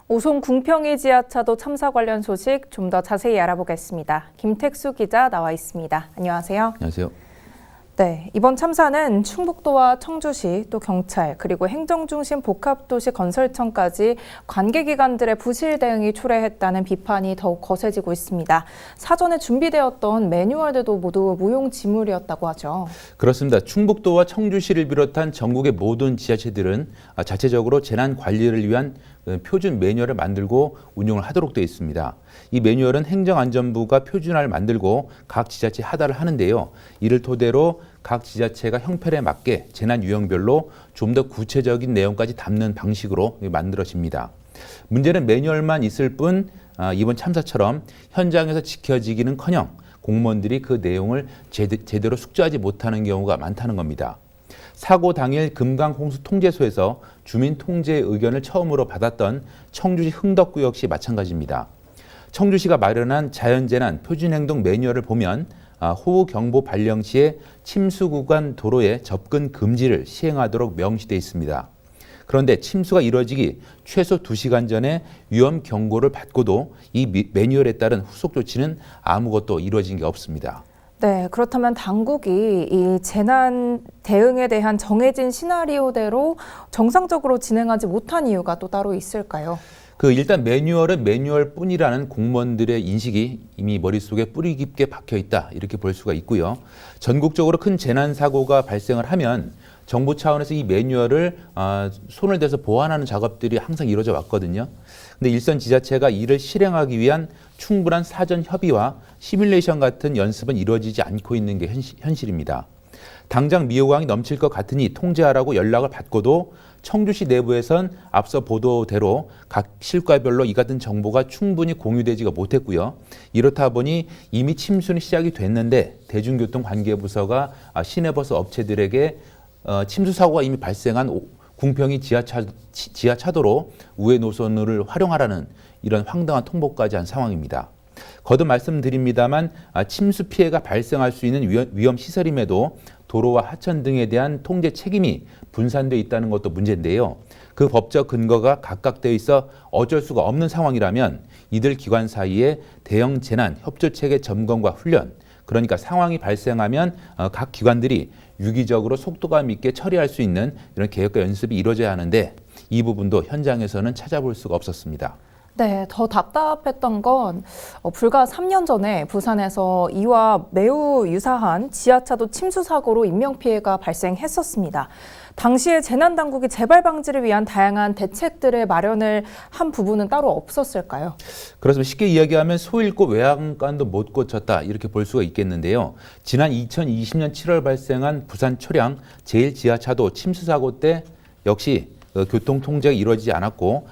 오송 궁평이 지하차도 참사 관련 소식 좀 더 자세히 알아보겠습니다. 김택수 기자 나와 있습니다. 안녕하세요. 안녕하세요. 네, 이번 참사는 충북도와 청주시, 또 경찰, 그리고 행정중심 복합도시 건설청까지 관계기관들의 부실 대응이 초래했다는 비판이 더욱 거세지고 있습니다. 사전에 준비되었던 매뉴얼들도 모두 무용지물이었다고 하죠. 그렇습니다. 충북도와 청주시를 비롯한 전국의 모든 지자체들은 자체적으로 재난 관리를 위한 표준 매뉴얼을 만들고 운영을 하도록 되어 있습니다. 이 매뉴얼은 행정안전부가 표준화를 만들고 각 지자체에 하달을 하는데요. 이를 토대로 각 지자체가 형편에 맞게 재난 유형별로 좀 더 구체적인 내용까지 담는 방식으로 만들어집니다. 문제는 매뉴얼만 있을 뿐 이번 참사처럼 현장에서 지켜지기는커녕 공무원들이 그 내용을 제대로 숙지하지 못하는 경우가 많다는 겁니다. 사고 당일 금강홍수통제소에서 주민 통제 의견을 처음으로 받았던 청주시 흥덕구 역시 마찬가지입니다. 청주시가 마련한 자연재난 표준행동 매뉴얼을 보면 호우경보 발령 시에 침수 구간 도로에 접근 금지를 시행하도록 명시되어 있습니다. 그런데 침수가 이뤄지기 최소 2시간 전에 위험 경고를 받고도 이 매뉴얼에 따른 후속 조치는 아무것도 이루어진 게 없습니다. 네, 그렇다면 당국이 이 재난 대응에 대한 정해진 시나리오대로 정상적으로 진행하지 못한 이유가 또 따로 있을까요? 일단 매뉴얼은 매뉴얼뿐이라는 공무원들의 인식이 이미 머릿속에 뿌리 깊게 박혀 있다 이렇게 볼 수가 있고요. 전국적으로 큰 재난 사고가 발생을 하면 정부 차원에서 이 매뉴얼을 손을 대서 보완하는 작업들이 항상 이루어져 왔거든요. 근데 일선 지자체가 이를 실행하기 위한 충분한 사전 협의와 시뮬레이션 같은 연습은 이루어지지 않고 있는 게 현실입니다. 당장 미호강이 넘칠 것 같으니 통제하라고 연락을 받고도 청주시 내부에선 앞서 보도대로 각 실과별로 이 같은 정보가 충분히 공유되지가 못했고요. 이렇다 보니 이미 침수는 시작이 됐는데 대중교통 관계부서가 시내버스 업체들에게 침수 사고가 이미 발생한 궁평이 지하차도로 우회 노선을 활용하라는 이런 황당한 통보까지 한 상황입니다. 거듭 말씀드립니다만 침수 피해가 발생할 수 있는 위험 시설임에도 도로와 하천 등에 대한 통제 책임이 분산되어 있다는 것도 문제인데요. 그 법적 근거가 각각되어 있어 어쩔 수가 없는 상황이라면 이들 기관 사이에 대형 재난 협조체계 점검과 훈련, 그러니까 상황이 발생하면 각 기관들이 유기적으로 속도감 있게 처리할 수 있는 이런 계획과 연습이 이루어져야 하는데 이 부분도 현장에서는 찾아볼 수가 없었습니다. 네, 더 답답했던 건 불과 3년 전에 부산에서 이와 매우 유사한 지하차도 침수 사고로 인명피해가 발생했었습니다. 당시에 재난당국이 재발 방지를 위한 다양한 대책들을 마련을 한 부분은 따로 없었을까요? 그렇습니다. 쉽게 이야기하면 소 잃고 외양간도 못 고쳤다 이렇게 볼 수가 있겠는데요. 지난 2020년 7월 발생한 부산 초량 제1지하차도 침수 사고 때 역시 교통 통제가 이루어지지 않았고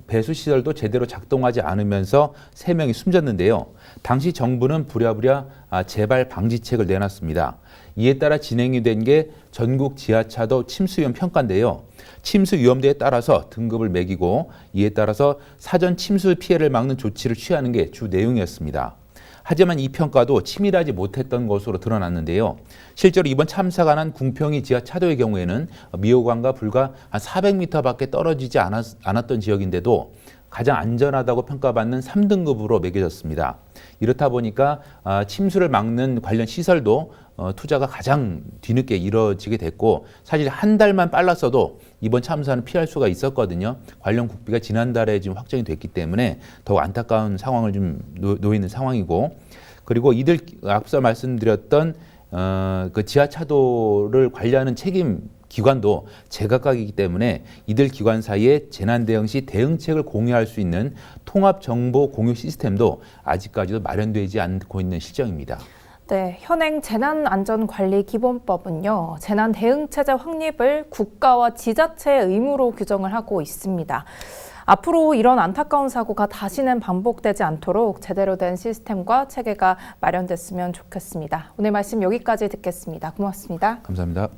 배수시설도 제대로 작동하지 않으면서 3명이 숨졌는데요. 당시 정부는 부랴부랴 재발 방지책을 내놨습니다. 이에 따라 진행이 된 게 전국 지하차도 침수 위험 평가인데요. 침수 위험도에 따라서 등급을 매기고 이에 따라서 사전 침수 피해를 막는 조치를 취하는 게 주 내용이었습니다. 하지만 이 평가도 치밀하지 못했던 것으로 드러났는데요. 실제로 이번 참사가 난 궁평이 지하차도의 경우에는 미호강과 불과 한 400m밖에 떨어지지 않았던 지역인데도 가장 안전하다고 평가받는 3등급으로 매겨졌습니다. 이렇다 보니까 침수를 막는 관련 시설도 투자가 가장 뒤늦게 이뤄지게 됐고 사실 한 달만 빨랐어도 이번 참사는 피할 수가 있었거든요. 관련 국비가 지난달에 지금 확정이 됐기 때문에 더욱 안타까운 상황을 좀 놓이는 상황이고 그리고 이들 앞서 말씀드렸던 그 지하차도를 관리하는 책임 기관도 제각각이기 때문에 이들 기관 사이에 재난 대응 시 대응책을 공유할 수 있는 통합 정보 공유 시스템도 아직까지도 마련되지 않고 있는 실정입니다. 네, 현행 재난안전관리기본법은요, 재난 대응체제 확립을 국가와 지자체의 의무로 규정을 하고 있습니다. 앞으로 이런 안타까운 사고가 다시는 반복되지 않도록 제대로 된 시스템과 체계가 마련됐으면 좋겠습니다. 오늘 말씀 여기까지 듣겠습니다. 고맙습니다. 감사합니다.